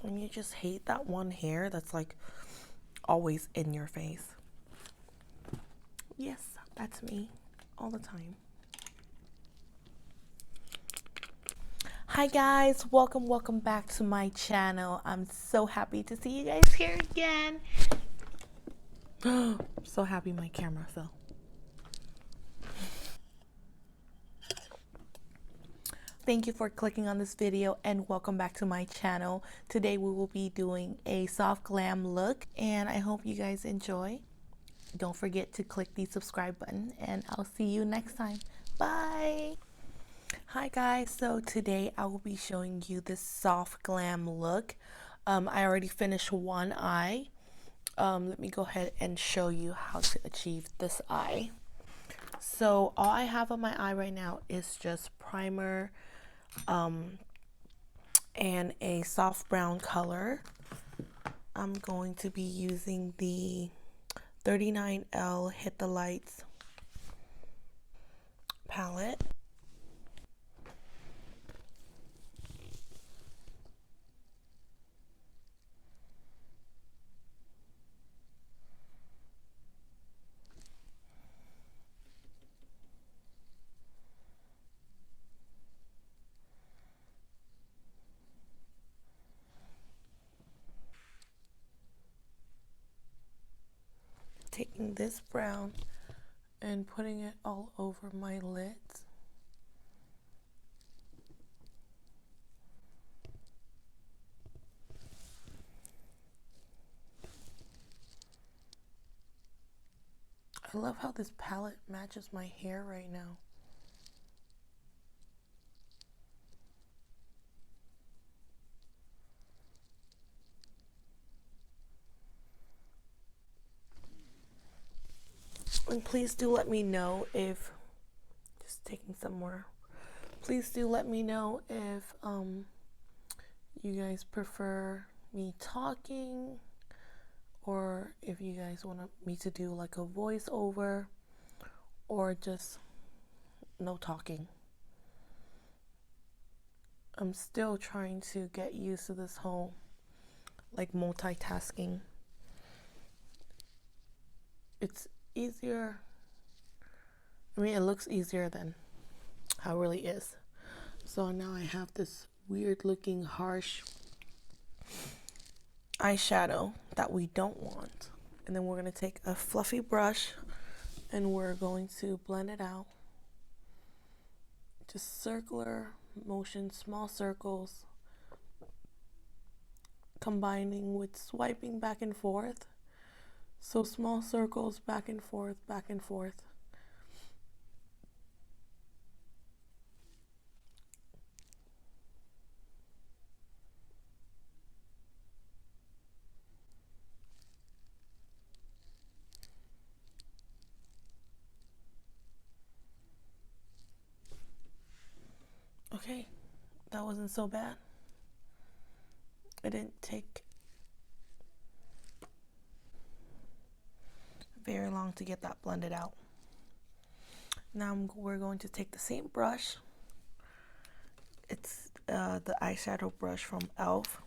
And you just hate that one hair that's like always in your face. Yes, that's me all the time. Hi guys, welcome back to my channel. I'm so happy to see you guys here again. So happy my camera fell. Thank you for clicking on this video and welcome back to my channel. Today we will be doing a soft glam look and I hope you guys enjoy. Don't forget to click the subscribe button and I'll see you next time. Bye. Hi guys, so today I will be showing you this soft glam look. I already finished one eye. Let me go ahead and show you how to achieve this eye. So all I have on my eye right now is just primer and a soft brown color. I'm going to be using the 39L Hit the Lights palette. Taking this brown and putting it all over my lids. I love how this palette matches my hair right now. And please do let me know if, just taking some more, please do let me know if you guys prefer me talking or if you guys want me to do like a voiceover or just no talking. I'm still trying to get used to this whole like multitasking. It's easier. I mean, it looks easier than how it really is. So now I have this weird looking harsh eyeshadow that we don't want. And then we're going to take a fluffy brush and we're going to blend it out. Just circular motion, small circles, combining with swiping back and forth. So small circles, back and forth, back and forth. Okay, that wasn't so bad. It didn't take very long to get that blended out. Now we're going to take the same brush. It's the eyeshadow brush from e.l.f.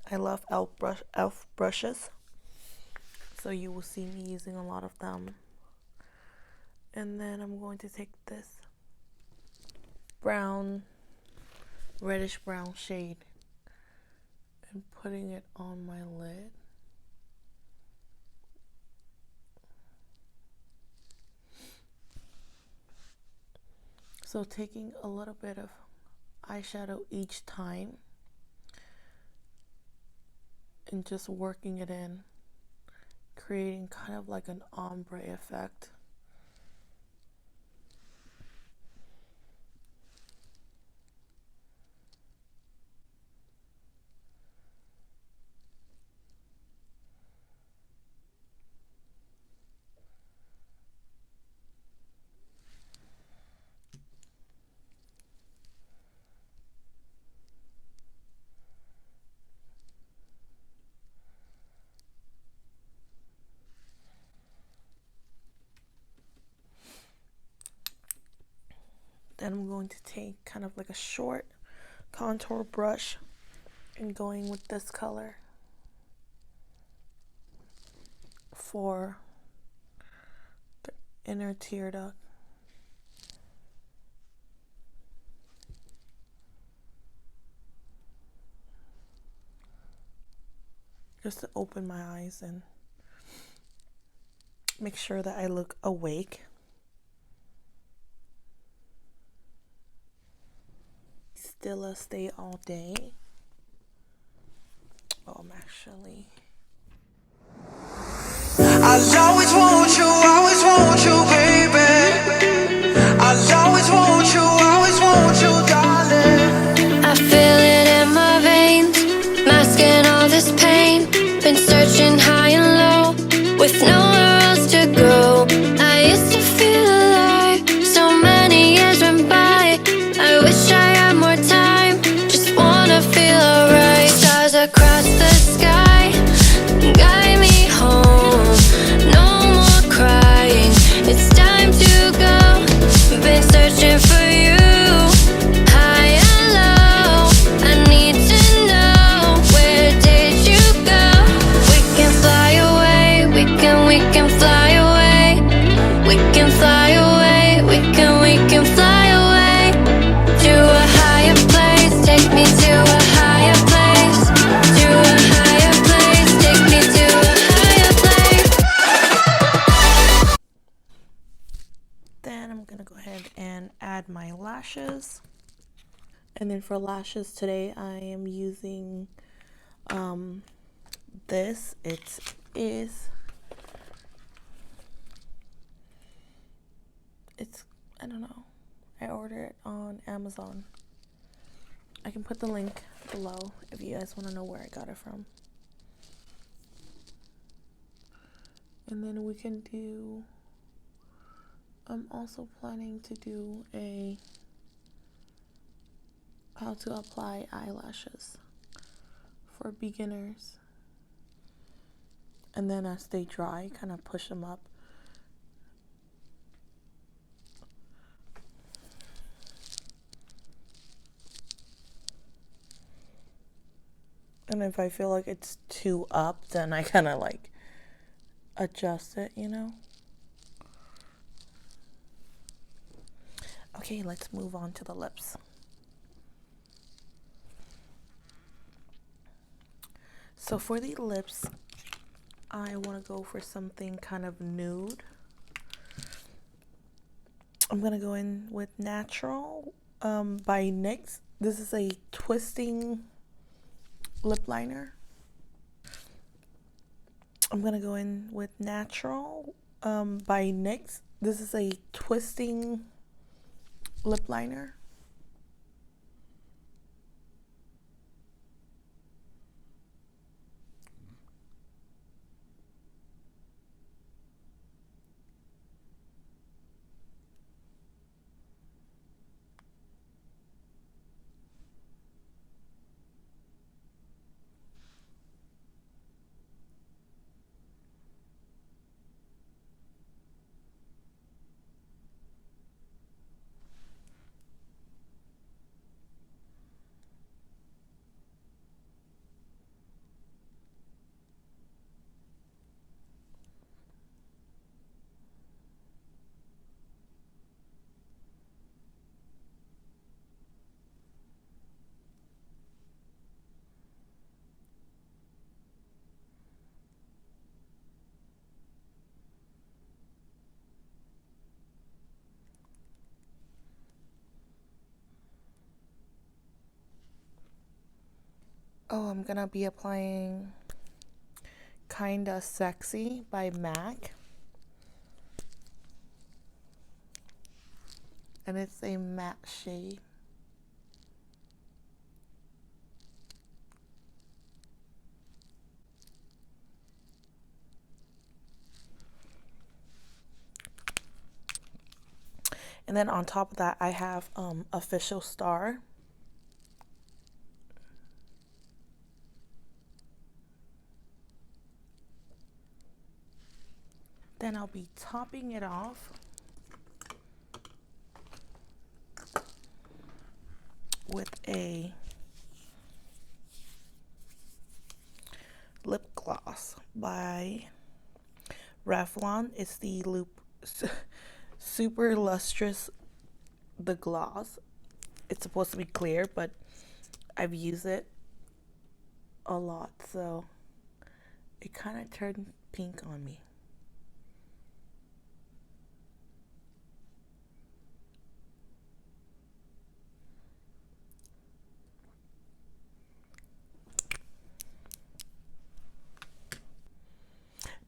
I love e.l.f. brushes, so you will see me using a lot of them. And then I'm going to take this brown, reddish brown shade and putting it on my lid. So taking a little bit of eyeshadow each time and just working it in, creating kind of like an ombre effect. Then I'm going to take kind of like a short contour brush and going with this color for the inner tear duct. Just to open my eyes and make sure that I look awake. Stilla Stay All Day. Oh, I'm actually... I'll always want you, baby. I'll always want you, darling. I feel it in my veins, masking all this pain. Been searching high and low, with nowhere else to go. I used to feel alive, so many years went by. I wish I had more time, just wanna feel alright. Stars across the sky, guide me home. No more crying, it's time to go. Been searching for you, high and low. I need to know, where did you go? We can fly away, we can fly away. We can fly away, we can fly away. To a higher place, take me to a higher place. To a higher place, take me to a higher place. Then I'm gonna go ahead and add my lashes. And then for lashes today, I am using this. It's I don't know. I ordered it on Amazon. I can put the link below if you guys want to know where I got it from. And then we can do, I'm also planning to do a how to apply eyelashes for beginners. And then as they dry, kind of push them up. And if I feel like it's too up, then I kind of like adjust it, you know? Okay, let's move on to the lips. So for the lips, I want to go for something kind of nude. I'm going to go in with Natural by NYX. This is a twisting lip liner. I'm going to go in with Natural by NYX. This is a twisting lip liner. Oh, I'm gonna be applying Kinda Sexy by MAC. And it's a matte shade. And then on top of that, I have Official Star. Then I'll be topping it off with a by Revlon. It's the Super Lustrous the gloss. It's supposed to be clear, but I've used it a lot, so it kind of turned pink on me.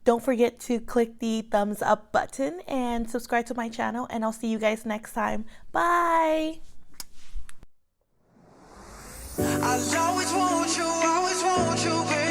Don't forget to click the thumbs up button and subscribe to my channel, and I'll see you guys next time. Bye! I'll always want you, baby.